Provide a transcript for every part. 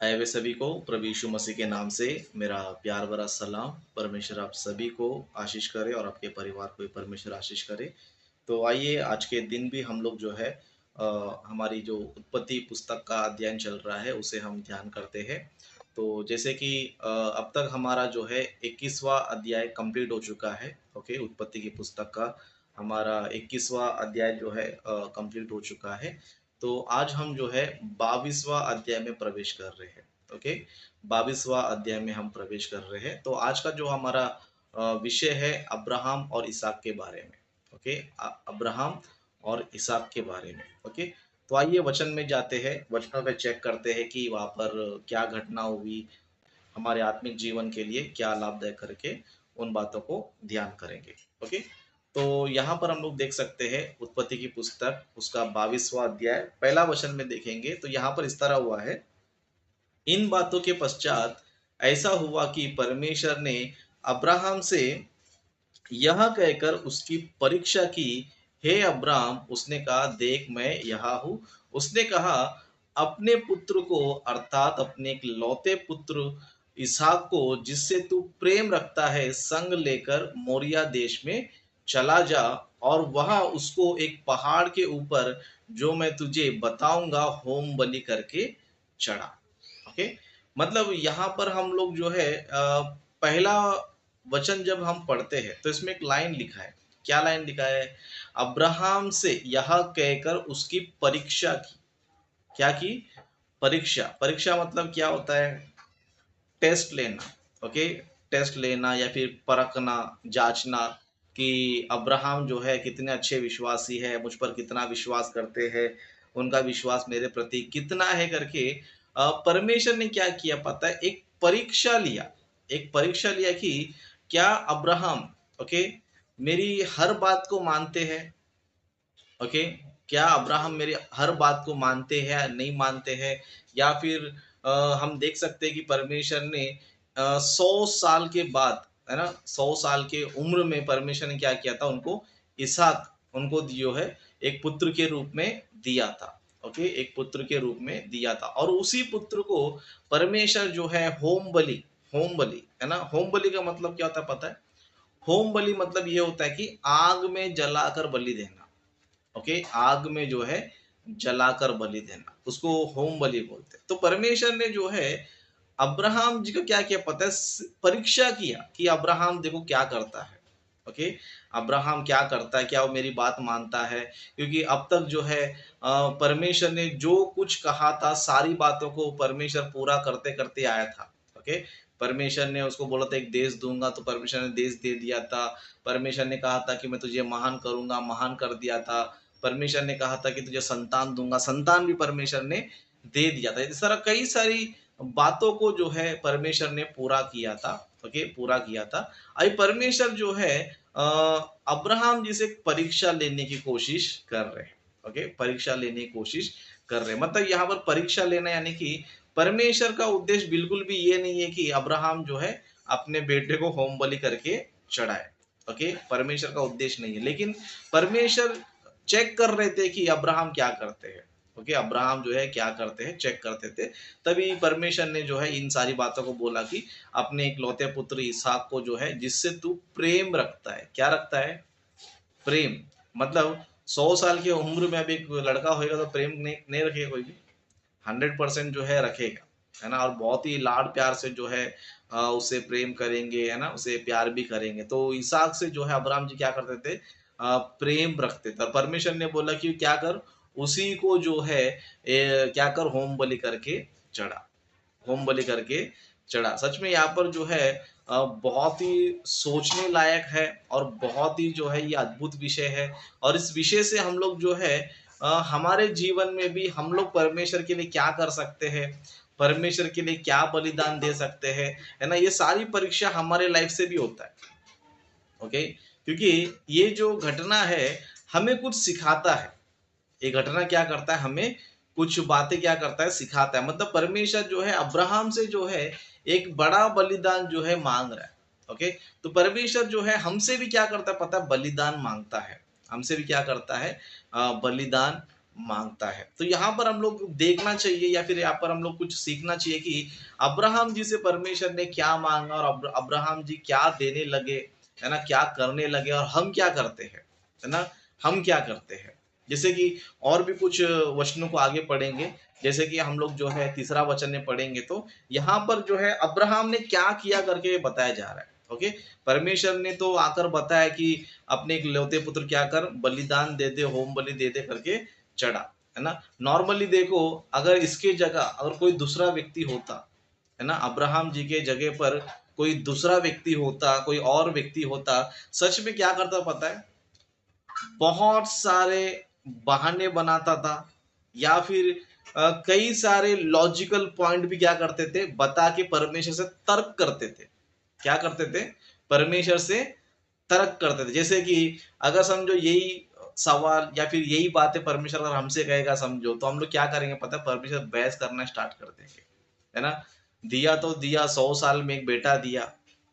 आए हुए सभी को प्रभु यीशु मसीह के नाम से मेरा प्यार भरा सलाम। परमेश्वर आप सभी को आशीष करे और आपके परिवार को भी परमेश्वर आशीष करे। तो आइए आज के दिन भी हम लोग जो है हमारी जो उत्पत्ति पुस्तक का अध्ययन चल रहा है उसे हम ध्यान करते हैं। तो जैसे कि अब तक हमारा जो है 21वां अध्याय कंप्लीट हो चुका है। ओके, उत्पत्ति की पुस्तक का हमारा 21वां अध्याय जो है कंप्लीट हो चुका है। तो आज हम जो है 22वां अध्याय में प्रवेश कर रहे हैं। ओके, 22वां अध्याय में हम प्रवेश कर रहे हैं। तो आज का जो हमारा विषय है अब्राहम और इसहाक के बारे में। ओके, अब्राहम और इसहाक के बारे में। ओके, तो आइए वचन में जाते हैं, वचनों पे चेक करते हैं कि वहाँ पर क्या घटना हुई, हमारे आत्मिक जीवन के लिए क्या लाभदायक करके उन बातों को ध्यान करेंगे। ओके, तो यहाँ पर हम लोग देख सकते हैं उत्पत्ति की पुस्तक उसका 22वां अध्याय पहला वचन में देखेंगे तो यहाँ पर इस तरह हुआ है। इन बातों के पश्चात ऐसा हुआ कि परमेश्वर ने अब्राहम से यह कहकर उसकी परीक्षा की, हे अब्राहम, उसने कहा, देख मैं यहाँ हूँ। उसने कहा, अपने पुत्र को अर्थात अपने एक लौते पुत्र इसहाक को जिससे तू प्रेम रखता है संग लेकर मोरिया देश में चला जा और वहां उसको एक पहाड़ के ऊपर जो मैं तुझे बताऊंगा होम बलि करके चढ़ा। ओके, मतलब यहाँ पर हम लोग जो है पहला वचन जब हम पढ़ते हैं तो इसमें एक लाइन लिखा है। क्या लाइन लिखा है? अब्राहम से यह कहकर उसकी परीक्षा की। क्या की? परीक्षा। परीक्षा मतलब क्या होता है? टेस्ट लेना। ओके, टेस्ट लेना या फिर परखना, जांचना कि अब्राहम जो है कितने अच्छे विश्वासी है, मुझ पर कितना विश्वास करते हैं, उनका विश्वास मेरे प्रति कितना है करके परमेश्वर ने क्या किया पता है? एक परीक्षा लिया। एक परीक्षा लिया कि क्या अब्राहम, ओके, मेरी हर बात को मानते हैं। ओके, क्या अब्राहम मेरी हर बात को मानते हैं या नहीं मानते हैं? या फिर हम देख सकते हैं कि परमेश्वर ने 100 साल के बाद, है ना, 100 साल के उम्र में परमेश्वर ने क्या किया था? उनको इसहाक उनको जो है एक पुत्र के रूप में दिया था। ओके, एक पुत्र के रूप में दिया था और उसी पुत्र को परमेश्वर जो है होम बलि, है ना, होम बलि का मतलब क्या होता है पता है? होम बलि मतलब ये होता है कि आग में जलाकर बलि देना। ओके, आग में जो है जलाकर बलि देना, उसको होम बलि बोलते हैं। तो परमेश्वर ने जो है अब्राहम जी को क्या किया पता है? परीक्षा किया कि अब्राहम देखो क्या करता है। ओके, अब्राहम क्या करता है, क्या वो मेरी बात मानता है? क्योंकि अब तक जो है परमेश्वर ने जो कुछ कहा था सारी बातों को परमेश्वर पूरा करते करते आया था। ओके, परमेश्वर ने उसको बोला था एक देश दूंगा, तो परमेश्वर ने देश दे दिया था। परमेश्वर ने कहा था कि मैं तुझे महान करूंगा, महान कर दिया था। परमेश्वर ने कहा था कि तुझे संतान दूंगा, संतान भी परमेश्वर ने दे दिया था। इस तरह कई सारी बातों को जो है परमेश्वर ने पूरा किया था। ओके, पूरा किया था। अभी परमेश्वर जो है अ, अब्राहम जी से परीक्षा लेने की कोशिश कर रहे हैं। ओके, परीक्षा लेने की कोशिश कर रहे हैं, मतलब यहाँ पर परीक्षा लेना यानी कि परमेश्वर का उद्देश्य बिल्कुल भी ये नहीं है कि अब्राहम जो है अपने बेटे को होम बलि करके चढ़ाए। ओके, परमेश्वर का उद्देश्य नहीं है, लेकिन परमेश्वर चेक कर रहे थे कि अब्राहम क्या करते हैं। ओके, अब्राहम जो है क्या करते हैं चेक करते थे। तभी परमेश्वर ने जो है इन सारी बातों को बोला कि अपने इकलौते पुत्र इसहाक को जो है जिससे तू प्रेम रखता है। क्या रखता है? प्रेम। मतलब 100 साल की उम्र में अब एक लड़का होएगा तो प्रेम नहीं रखेगा कोई भी? 100% जो है रखेगा, है ना, और बहुत ही लाड प्यार से जो है उसे प्रेम करेंगे, है ना, उसे प्यार भी करेंगे। तो इसहाक से जो है अब्राहम जी क्या करते थे? प्रेम रखते थे और परमेश्वर ने बोला कि क्या कर, उसी को जो है क्या कर, होम बलि करके चढ़ा। होम बलि करके चढ़ा। सच में यहाँ पर जो है बहुत ही सोचने लायक है और बहुत ही जो है ये अद्भुत विषय है। और इस विषय से हम लोग जो है हमारे जीवन में भी हम लोग परमेश्वर के लिए क्या कर सकते हैं, परमेश्वर के लिए क्या बलिदान दे सकते हैं, है ना, ये सारी परीक्षा हमारे लाइफ से भी होता है। ओके, क्योंकि ये जो घटना है हमें कुछ सिखाता है। ये घटना क्या करता है? हमें कुछ बातें क्या करता है? सिखाता है। मतलब परमेश्वर जो है अब्राहम से जो है एक बड़ा बलिदान जो है मांग रहा है। ओके, तो परमेश्वर जो है हमसे भी क्या करता है पता है? बलिदान मांगता है। हमसे भी क्या करता है? बलिदान मांगता है। तो यहाँ पर हम लोग देखना चाहिए या फिर यहाँ पर हम लोग कुछ सीखना चाहिए कि अब्राहम जी से परमेश्वर ने क्या मांगा और अब्राहम जी क्या देने लगे, है ना, क्या करने लगे और हम क्या करते हैं, है ना, हम क्या करते हैं। जैसे कि और भी कुछ वचनों को आगे पढ़ेंगे, जैसे कि हम लोग जो है तीसरा वचन में पढ़ेंगे तो यहाँ पर जो है अब्राहम ने क्या किया करके बताया जा रहा है। ओके, परमेश्वर ने तो आकर बताया कि अपने एक लौते पुत्र क्या कर बलिदान दे दे, होम बलि दे दे करके चढ़ा, है ना। नॉर्मली देखो, अगर इसके जगह अगर कोई दूसरा व्यक्ति होता, है ना, अब्राहम जी के जगह पर कोई दूसरा व्यक्ति होता, कोई और व्यक्ति होता, सच में क्या करता पता है, बहुत सारे बहाने बनाता था या फिर कई सारे लॉजिकल पॉइंट भी क्या करते थे बता के परमेश्वर से तर्क करते थे। क्या करते थे, परमेश्वर से तर्क करते थे। जैसे कि अगर समझो यही सवाल या फिर यही बातें परमेश्वर अगर हमसे कहेगा समझो, तो हम लोग क्या करेंगे पता है, परमेश्वर बहस करना स्टार्ट कर देंगे, है ना। दिया तो दिया, 100 साल में एक बेटा दिया,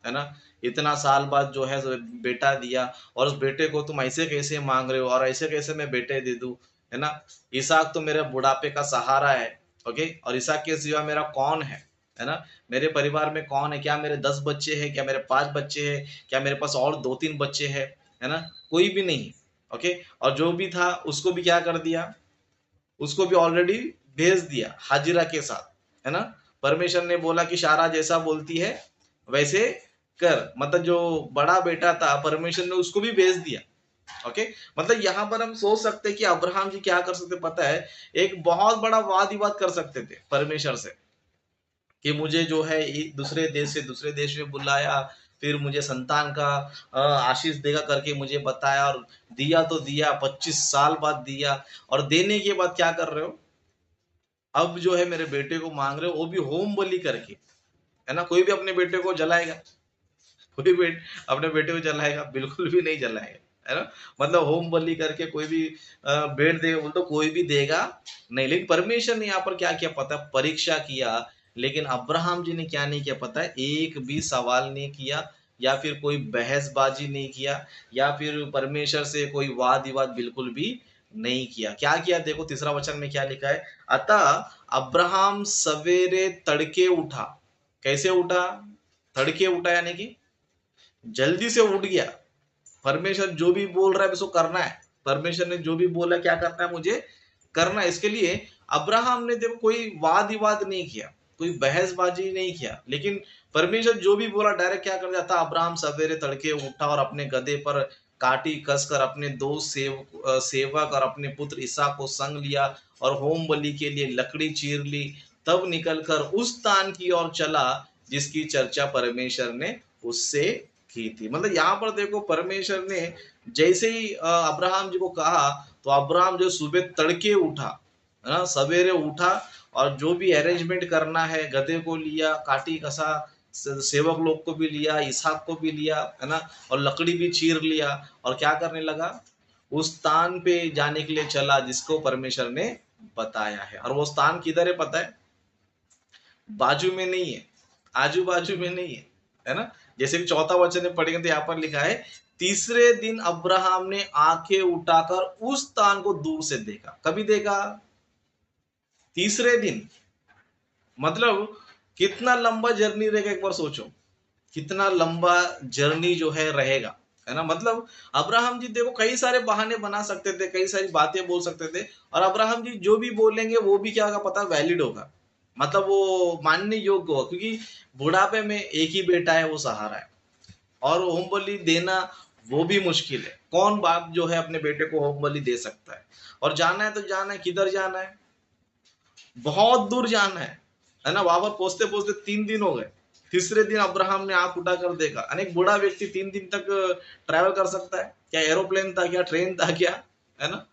है ना, इतना साल बाद जो है बेटा दिया, और उस बेटे को तुम ऐसे कैसे मांग रहे हो और ऐसे कैसे मैं बेटे दे दूं, है ना। इसहाक तो मेरे बुढ़ापे का सहारा है, ओके, और इसहाक के सिवा मेरा कौन है ना, मेरे परिवार में कौन है, क्या मेरे 10 बच्चे हैं, क्या मेरे 5 बच्चे हैं, क्या मेरे पास और 2-3 बच्चे हैं, है ना, कोई भी नहीं। ओके, और जो भी था उसको भी क्या कर दिया, उसको भी ऑलरेडी भेज दिया हाजिरा के साथ, है ना। परमेश्वर ने बोला कि शारा जैसा बोलती है वैसे कर, मतलब जो बड़ा बेटा था परमेश्वर ने उसको भी भेज दिया। ओके, मतलब यहाँ पर हम सोच सकते हैं कि अब्राहम जी क्या कर सकते पता है, एक बहुत बड़ा वाद विवाद कर सकते थे परमेश्वर से कि मुझे जो है दूसरे देश से दूसरे देश में बुलाया, फिर मुझे संतान का आशीष देगा करके मुझे बताया, और दिया तो दिया, 25 साल बाद दिया, और देने के बाद क्या कर रहे हो, अब जो है मेरे बेटे को मांग रहे हो, वो भी होम बलि करके, है ना। कोई भी अपने बेटे को जलाएगा, कोई भी अपने बेटे को जलाएगा, बिल्कुल भी नहीं जलाएगा, है ना। मतलब होम बलि करके कोई भी भेंट देगा बोल तो कोई भी देगा नहीं। लेकिन परमेश्वर ने यहाँ पर क्या किया पता है, परीक्षा किया। लेकिन अब्राहम जी ने क्या नहीं किया पता है, एक भी सवाल नहीं किया या फिर कोई बहसबाजी नहीं किया या फिर परमेश्वर से कोई वाद विवाद बिल्कुल भी नहीं किया। क्या किया देखो, तीसरा वचन में क्या लिखा है, अतः अब्राहम सवेरे तड़के उठा। कैसे उठा, तड़के उठा यानी कि जल्दी से उठ गया। परमेश्वर जो भी बोल रहा है उसको करना है, परमेश्वर ने जो भी बोला क्या करना है मुझे करना है। इसके लिए अब्राहम ने देखो कोई वाद विवाद नहीं किया, कोई बहसबाजी नहीं किया, लेकिन परमेश्वर जो भी बोला डायरेक्ट क्या कर जाता। अब्राहम सवेरे तड़के उठा और अपने गधे पर काटी कसकर अपने दो सेवक और अपने पुत्र ईसा को संग लिया और होम बलि के लिए लकड़ी चीर ली। तब निकलकर उस स्थान की ओर चला जिसकी चर्चा परमेश्वर ने उससे की थी। मतलब यहाँ पर देखो परमेश्वर ने जैसे ही अब्राहम जी को कहा, तो अब्राहम जो सुबह तड़के उठा, है ना, सवेरे उठा, और जो भी अरेंजमेंट करना है गधे को लिया, काटी कसा, सेवक लोग को भी लिया, इसहाक को भी लिया, है ना, और लकड़ी भी चीर लिया, और क्या करने लगा, उस स्थान पे जाने के लिए चला जिसको परमेश्वर ने बताया है। और वो स्थान किधर है पता है, बाजू में नहीं है, आजू बाजू में नहीं है ना। जैसे कि चौथा वचन में पढ़ेंगे तो यहाँ पर लिखा है, तीसरे दिन अब्राहम ने आंखें उठाकर उस स्थान को दूर से देखा। कभी देखा, तीसरे दिन। मतलब कितना लंबा जर्नी रहेगा, एक बार सोचो, कितना लंबा जर्नी जो है रहेगा, है ना। मतलब अब्राहम जी देखो कई सारे बहाने बना सकते थे, कई सारी बातें बोल सकते थे, और अब्राहम जी जो भी बोलेंगे वो भी क्या होगा पता, वैलिड होगा, मतलब वो मानने योग्य होगा, क्योंकि बुढ़ापे में एक ही बेटा है, वो सहारा है, और होम बलि देना वो भी मुश्किल है। कौन बाप जो है अपने बेटे को होम बलि दे सकता है, और जाना है तो जाना है, किधर जाना है, बहुत दूर जाना है ना। वहां पर पहुंचते पहुंचते 3 दिन हो गए। तीसरे दिन अब्राहम ने आंख उठा कर देखा। अनेक बूढ़ा व्यक्ति 3 दिन तक ट्रैवल कर सकता है क्या, एरोप्लेन था क्या, ट्रेन था क्या, है ना,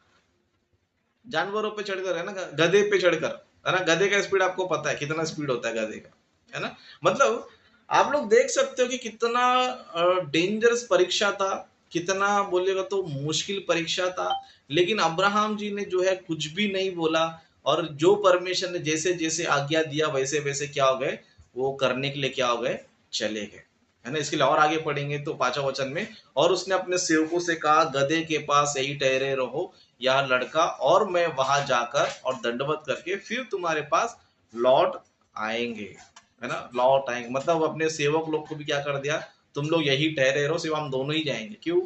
जानवरों पे चढ़कर, है ना, गधे पे चढ़कर, है ना। गधे का स्पीड आपको पता है कितना स्पीड होता है गधे का, है ना। मतलब आप लोग देख सकते हो कि कितना डेंजरस परीक्षा था, कितना बोलेगा तो मुश्किल परीक्षा था। लेकिन अब्राहम जी ने जो है कुछ भी नहीं बोला, और जो परमेश्वर ने जैसे जैसे आज्ञा दिया वैसे वैसे क्या हो गए, वो करने के लिए क्या हो गए, चले गए, है ना। इसके लिए और आगे पढ़ेंगे तो 5वां वचन में, और उसने अपने सेवकों से कहा, गधे के पास यही ठहरे रहो, यह लड़का और मैं वहां जाकर और दंडवत करके फिर तुम्हारे पास लौट आएंगे, है ना। लौट आएंगे मतलब अपने सेवक लोग को भी क्या कर दिया, तुम लोग यही ठहरे रहो, सिर्फ हम दोनों ही जाएंगे। क्यों?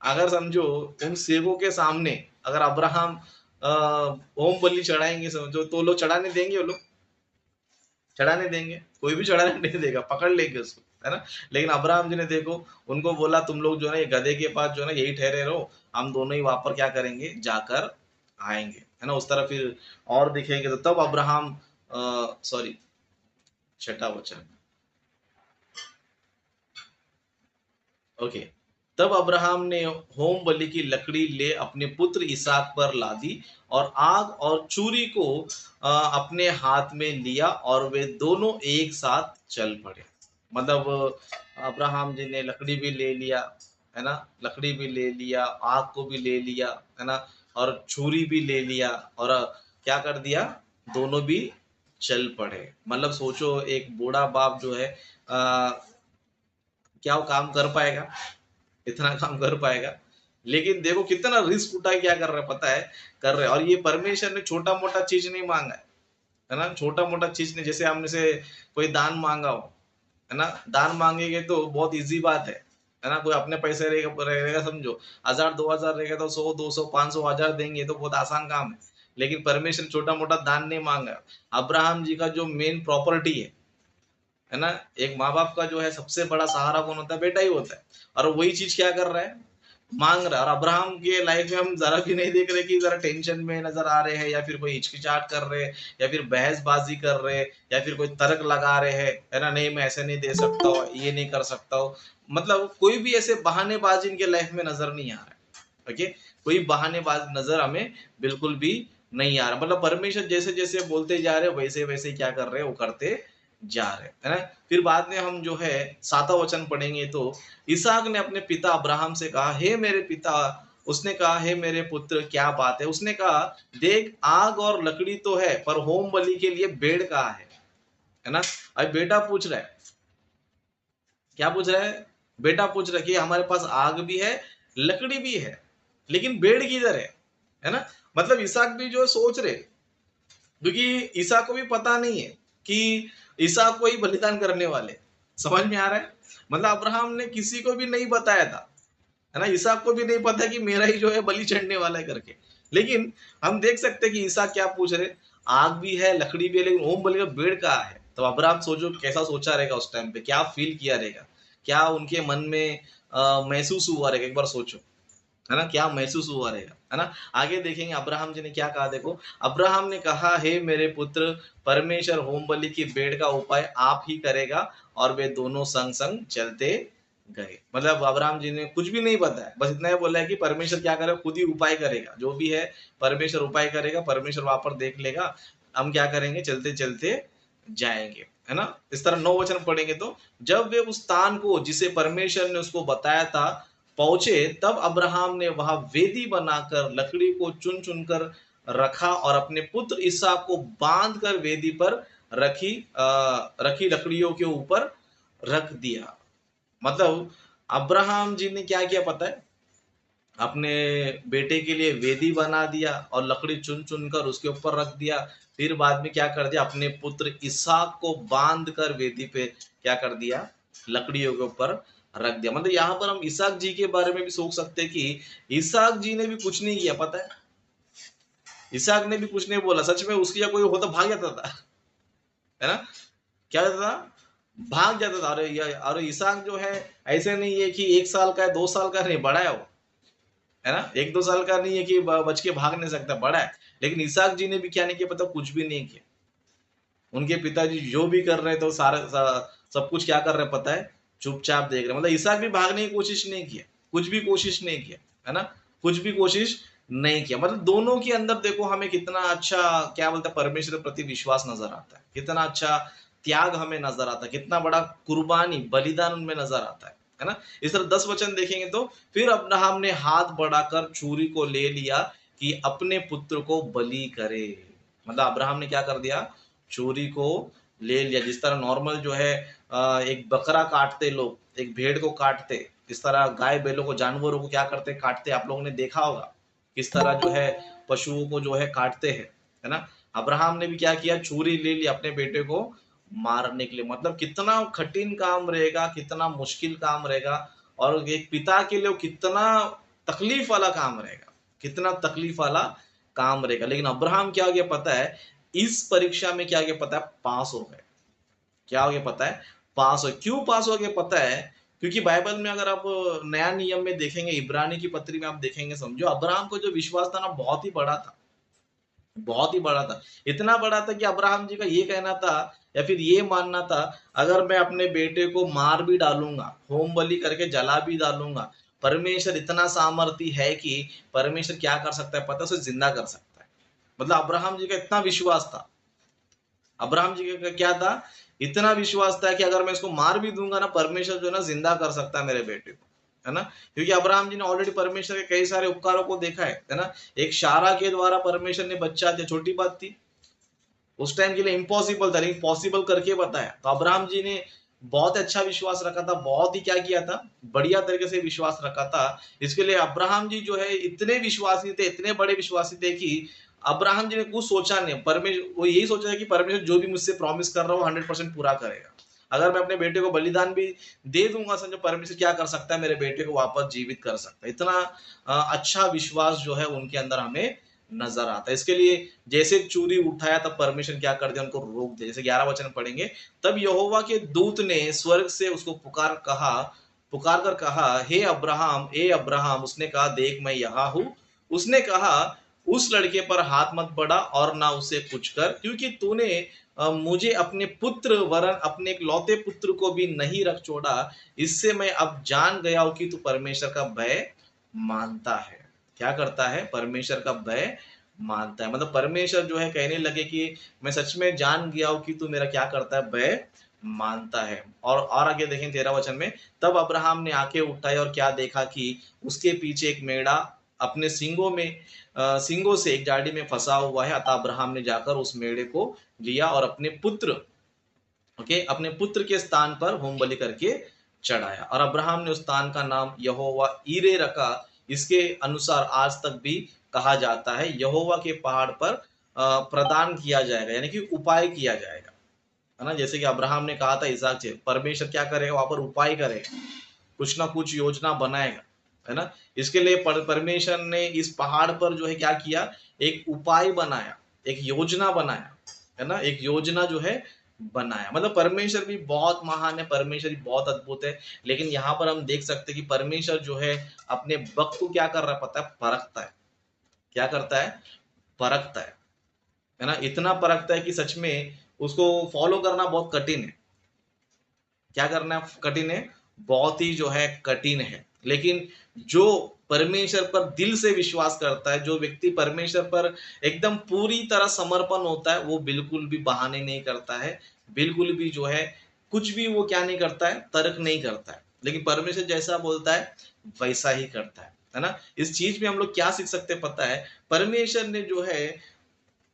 अगर समझो उन सेवकों के सामने अगर अब्राहम होम बलि चढ़ाएंगे, समझो, तो लोग चढ़ाने देंगे, वो लोग चढ़ाने देंगे, कोई भी चढ़ाने नहीं देगा, पकड़ लेंगे उसको, है ना। लेकिन अब्राहम जी ने देखो उनको बोला तुम लोग जो है ना ये गधे के पास जो है ना यही ठहरे रहो, हम दोनों ही वहां पर क्या करेंगे, जाकर आएंगे, है ना। उस तरह फिर और दिखेंगे तो तब अब्राहम, सॉरी, छठा वचन, ओके। तब अब्राहम ने होम बलि की लकड़ी ले अपने पुत्र इसहाक पर लादी और आग और चूरी को अपने हाथ में लिया और वे दोनों एक साथ चल पड़े। मतलब अब्राहम जी ने लकड़ी भी ले लिया, है ना, लकड़ी भी ले लिया, आग को भी ले लिया, है ना, और छुरी भी ले लिया और क्या कर दिया, दोनों भी चल पड़े। मतलब सोचो एक बूढ़ा बाप जो है क्या वो काम कर पाएगा, इतना काम कर पाएगा? लेकिन देखो कितना रिस्क उठा के क्या कर रहा है, पता है, कर रहे हैं। और ये परमेश्वर ने छोटा मोटा चीज नहीं मांगा है ना, छोटा मोटा चीज नहीं। जैसे हमने से कोई दान मांगा हो, है ना, दान मांगेंगे तो बहुत इजी बात है ना। कोई अपने पैसे रहेगा समझो 1000 2000 रहेगा तो 100 200 500 1000 देंगे तो बहुत आसान काम है। लेकिन परमेश्वर छोटा मोटा दान नहीं मांगा। अब्राहम जी का जो मेन प्रॉपर्टी है ना, एक माँ बाप का जो है सबसे बड़ा सहारा कौन होता है, बेटा ही होता है। और वही चीज क्या कर रहा है, मांग रहा है। और अब्राहम के लाइफ में हम जरा भी नहीं देख रहे कि जरा टेंशन में नजर आ रहे हैं या फिर कोई हिचकिचाहट कर रहे हैं या फिर बहसबाजी कर रहे हैं या फिर कोई तर्क लगा रहे हैं, है ना, नहीं मैं ऐसे नहीं दे सकता हूँ, ये नहीं कर सकता हूँ। मतलब कोई भी ऐसे बहानेबाजी इनके लाइफ में नजर नहीं आ रहा है। ओके, कोई बहानेबाज नजर हमें बिल्कुल भी नहीं आ रहा। मतलब परमेश्वर जैसे जैसे बोलते जा रहे वैसे वैसे क्या कर रहे हैं, वो करते जा रहे हैं, है ना। फिर बाद में हम जो है 7वां वचन पढ़ेंगे तो इसहाक ने अपने पिता अब्राहम से कहा, हे मेरे पिता। उसने कहा, हे मेरे पुत्र क्या बात है? उसने कहा, देख आग और लकड़ी तो है पर होम बलि के लिए भेड़ कहाँ है ना। अब बेटा पूछ रहा है, क्या पूछ रहा है, बेटा पूछ रहा है कि हमारे पास आग भी है लकड़ी भी है लेकिन भेड़ किधर है ना। मतलब इसहाक भी जो सोच रहे, क्योंकि ईसा को भी पता नहीं है कि ईसा को ही बलिदान करने वाले, समझ में आ रहा है। मतलब अब्राहम ने किसी को भी नहीं बताया था, है ना, ईसा को भी नहीं पता कि मेरा ही जो है बलि चढ़ने वाला है करके। लेकिन हम देख सकते हैं कि ईसा क्या पूछ रहे, आग भी है लकड़ी भी है लेकिन ओम बलि का भेड़ कहाँ है। तो अब्राहम सोचो कैसा सोचा रहेगा उस टाइम पे, क्या फील किया रहेगा, क्या उनके मन में महसूस हुआ रहेगा, एक बार सोचो, है ना, क्या महसूस हुआ रहेगा, है ना। आगे देखेंगे अब्राहम जी ने क्या कहा, देखो अब्राहम ने कहा, हे मेरे पुत्र, परमेश्वर होम बलि की भेड़ का उपाय आप ही करेगा। और वे दोनों संग संग चलते गए। मतलब अब्राहम जी ने कुछ भी नहीं बताया, बस इतना ही बोला है कि परमेश्वर क्या करेगा, खुद ही उपाय करेगा, जो भी है परमेश्वर उपाय करेगा, परमेश्वर वहां पर देख लेगा, हम क्या करेंगे, चलते चलते जाएंगे, है ना। इस तरह 9 वचन पढ़ेंगे तो जब वे उस स्थान को जिसे परमेश्वर ने उसको बताया था पहुंचे, तब अब्राहम ने वहां वेदी बनाकर लकड़ी को चुन चुनकर रखा और अपने पुत्र इसहाक को बांध कर वेदी पर रखी लकड़ियों के ऊपर रख दिया। मतलब अब्राहम जी ने क्या किया पता है, अपने बेटे के लिए वेदी बना दिया और लकड़ी चुन चुन कर उसके ऊपर रख दिया। फिर बाद में क्या कर दिया, अपने पुत्र इसहाक को बांध कर वेदी पे क्या कर दिया, लकड़ियों के ऊपर रख दिया। मतलब यहाँ पर हम इसहाक जी के बारे में भी सोच सकते हैं कि इसहाक जी ने भी कुछ नहीं किया, पता है, इसहाक ने भी कुछ नहीं बोला। सच में उसकी या कोई होता भाग जाता था, है ना, क्या होता था, भाग जाता था। अरे इसहाक जो है ऐसे नहीं है कि 1 साल का है 2 साल का नहीं, बड़ा है वो, है ना, 1 2 साल का नहीं है कि बच के भाग नहीं सकता, बड़ा है। लेकिन इसहाक जी ने भी क्या नहीं किया पता, कुछ भी नहीं किया। उनके पिताजी जो भी कर रहे थे सब कुछ क्या कर रहे पता है, चुपचाप देख रहे। मतलब इसहाक भी भागने की कोशिश नहीं किया, कुछ भी कोशिश नहीं किया, है ना, कुछ भी कोशिश नहीं किया। मतलब दोनों के अंदर देखो हमें कितना अच्छा क्या बोलते हैं, परमेश्वर के प्रति विश्वास नजर आता है, कितना अच्छा त्याग हमें नजर आता है, कितना बड़ा कुर्बानी बलिदान उनमें नजर आता है ना। इस तरह 10 वचन देखेंगे तो फिर अब्राहम ने हाथ बढ़ाकर छुरी को ले लिया कि अपने पुत्र को बलि करे। मतलब अब्राहम ने क्या कर दिया, चोरी को ले लिया। जिस तरह नॉर्मल जो है एक बकरा काटते लोग, एक भेड़ को काटते, इस तरह गाय बैलों को जानवरों को क्या करते, काटते, आप लोगों ने देखा होगा, किस तरह जो है पशुओं को जो है काटते हैं, है ना। अब्राहम ने भी क्या किया, छुरी ले ली अपने बेटे को मारने के लिए। मतलब कितना कठिन काम रहेगा, कितना मुश्किल काम रहेगा, और एक पिता के लिए वो कितना तकलीफ वाला काम रहेगा, कितना तकलीफ वाला काम रहेगा। लेकिन अब्राहम क्या हो गया पता है, इस परीक्षा में क्या हो गया पता है, पास हो गए। क्या हो गया पता है, पास हो। क्यों पास हो गया पता है, क्योंकि बाइबल में अगर आप नया नियम में देखेंगे, इब्रानी की पत्री में आप देखेंगे, समझो अब्राहम को जो विश्वास था ना, बहुत ही बड़ा था, बहुत ही बड़ा था। इतना बड़ा था कि अब्राहम जी का ये कहना था या फिर ये मानना था, अगर मैं अपने बेटे को मार भी डालूंगा, होम बलि करके जला भी डालूंगा, परमेश्वर इतना सामर्थी है कि परमेश्वर क्या कर सकता है पता है, उसे जिंदा कर सकता है। मतलब अब्राहम जी का इतना विश्वास था, अब्राहम जी का क्या था, इतना विश्वास था कि अगर मैं इसको मार भी दूंगा ना, परमेश्वर जो है ना जिंदा कर सकता है मेरे बेटे को, है ना। क्योंकि अब्राहम जी ने ऑलरेडी परमेश्वर के कई सारे उपकारों को देखा है ना। एक शारा के द्वारा परमेश्वर ने बच्चा दिया, छोटी बात थी उस टाइम के लिए, इम्पॉसिबल था, लेकिन पॉसिबल करके बताया। तो अब्राहम जी ने बहुत अच्छा विश्वास रखा था, बहुत ही क्या किया था, बढ़िया तरीके से विश्वास रखा था। इसके लिए अब्राहम जी जो है इतने विश्वासी थे, इतने बड़े विश्वासी थे कि अब्राहम जी ने कुछ सोचा नहीं, परमेश्वर वो यही सोचा कि परमेश्वर जो भी मुझसे प्रॉमिस कर रहा हो 100% पूरा करेगा। अगर मैं अपने बेटे को बलिदान भी दे दूंगा, समझो परमेश्वर क्या कर सकता है, मेरे बेटे को वापस जीवित कर सकता है। इतना अच्छा विश्वास जो है उनके अंदर हमें नजर आता है। इसके लिए जैसे चूरी उठाया तब परमेश्वर क्या कर दिया, उनको रोक दिया। जैसे 11 वचन पढ़ेंगे, तब यहोवा के दूत ने स्वर्ग से उसको पुकार कर कहा, हे अब्राहम, ए अब्राहम। उसने कहा, देख मैं यहाँ हूँ। उसने कहा, उस लड़के पर हाथ मत बढ़ा और ना उसे कुछ कर, क्योंकि तूने मुझे अपने पुत्र वरन अपने एक लौते पुत्र को भी नहीं रख छोड़ा। इससे मैं अब जान गया हूं कि तू परमेश्वर का भय मानता है। क्या करता है, परमेश्वर का भय मानता है। मतलब परमेश्वर जो है कहने लगे कि मैं सच में जान गया हूं कि तू मेरा क्या करता है, भय मानता है। और आगे देखें 13 वचन में, तब अब्राहम ने आंखें उठाई और क्या देखा कि उसके पीछे एक मेढ़ा अपने सींगों से एक जाड़ी में फंसा हुआ है। अतः अब्राहम ने जाकर उस मेढ़े को लिया और अपने पुत्र के स्थान पर होम बलि करके चढ़ाया। और अब्राहम ने उस स्थान का नाम यहोवा ईरे रखा। इसके अनुसार आज तक भी कहा जाता है, यहोवा के पहाड़ पर प्रदान किया जाएगा, यानी कि उपाय किया जाएगा, है ना। जैसे कि अब्राहम ने कहा था इसहाक से, परमेश्वर क्या करेगा, वहां पर उपाय करेगा, कुछ ना कुछ योजना बनाएगा, है ना। इसके लिए परमेश्वर ने इस पहाड़ पर जो है क्या किया, एक उपाय बनाया, एक योजना बनाया, है ना। एक योजना जो है बनाया। मतलब परमेश्वर भी बहुत महान है, परमेश्वर भी बहुत अद्भुत है। लेकिन यहाँ पर हम देख सकते हैं कि परमेश्वर जो है अपने वक्त को क्या कर रहा है पता है, परखता है। क्या करता है, परखता है ना। इतना परखता है कि सच में उसको फॉलो करना बहुत कठिन है। क्या करना कठिन है, बहुत ही जो है कठिन है। लेकिन जो परमेश्वर पर दिल से विश्वास करता है, जो व्यक्ति परमेश्वर पर एकदम पूरी तरह समर्पण होता है, वो बिल्कुल भी बहाने नहीं करता है, बिल्कुल भी जो है कुछ भी वो क्या नहीं करता है, तर्क नहीं करता है। लेकिन परमेश्वर जैसा बोलता है वैसा ही करता है ना। इस चीज में हम लोग क्या सीख सकते हैं पता है, परमेश्वर ने जो है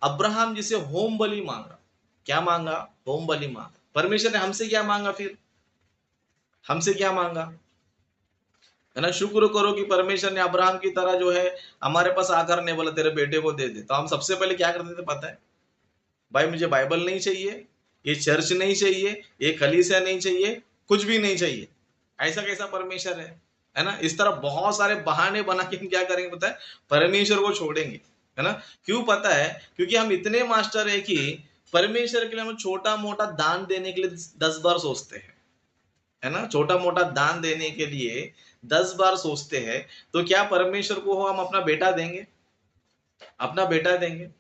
अब्राहम जी से होम बलि मांगा। क्या मांगा, होम बलि मांगा। परमेश्वर ने हमसे क्या मांगा, फिर हमसे क्या मांगा, है ना। शुक्र करो कि परमेश्वर ने अब्राहम की तरह जो है हमारे पास आकर ने बोला तेरे बेटे को दे दे। तो हम सबसे पहले क्या करते थे पता है, भाई मुझे बाइबल नहीं चाहिए, ये चर्च नहीं चाहिए, ये कलीसिया नहीं चाहिए, कुछ भी नहीं चाहिए। ऐसा कैसा परमेश्वर है ना। इस तरह बहुत सारे बहाने बना के हम क्या करेंगे पता है, परमेश्वर को छोड़ेंगे, है ना। क्यों पता है, क्योंकि हम इतने मास्टर है कि परमेश्वर के लिए हम छोटा मोटा दान देने के लिए 10 बार सोचते हैं, है ना। छोटा मोटा दान देने के लिए 10 बार सोचते हैं। तो क्या परमेश्वर को हम अपना बेटा देंगे, अपना बेटा देंगे।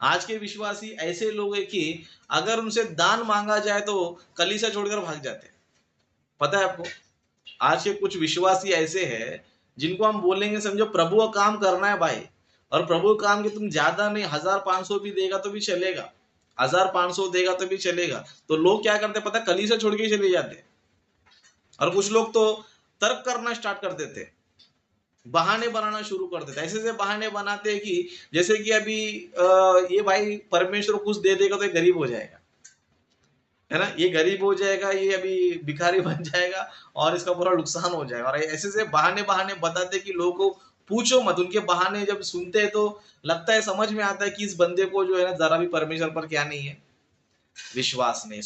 आज के विश्वासी ऐसे लोग हैं कि अगर उनसे दान मांगा जाए तो कलीसिया छोड़कर भाग जाते हैं। पता है आपको, आज के कुछ विश्वासी ऐसे हैं जिनको हम बोलेंगे समझो प्रभु का काम करना है भाई, और प्रभु का काम कि तुम ज्यादा नहीं 1500 भी देगा तो भी चलेगा, 1500 देगा तो भी चलेगा, तो लोग क्या करते पता है, कलीसिया छोड़ के ही चले जाते हैं। और कुछ लोग तो तर्क करना स्टार्ट कर देते, बहाने बनाना शुरू कर देते, ऐसे ऐसे बहाने बनाते हैं कि जैसे कि अभी ये भाई परमेश्वर कुछ दे देगा तो ये गरीब हो जाएगा, है ना। ये गरीब हो जाएगा, ये अभी भिखारी बन जाएगा और इसका पूरा नुकसान हो जाएगा। और ऐसे ऐसे बहाने बहाने बताते कि लोगों को पूछो मत, उनके बहाने जब सुनते हैं तो लगता है, समझ में आता है कि इस बंदे को जो है ना ज़रा भी परमेश्वर पर क्या नहीं है, विश्वास नहीं है।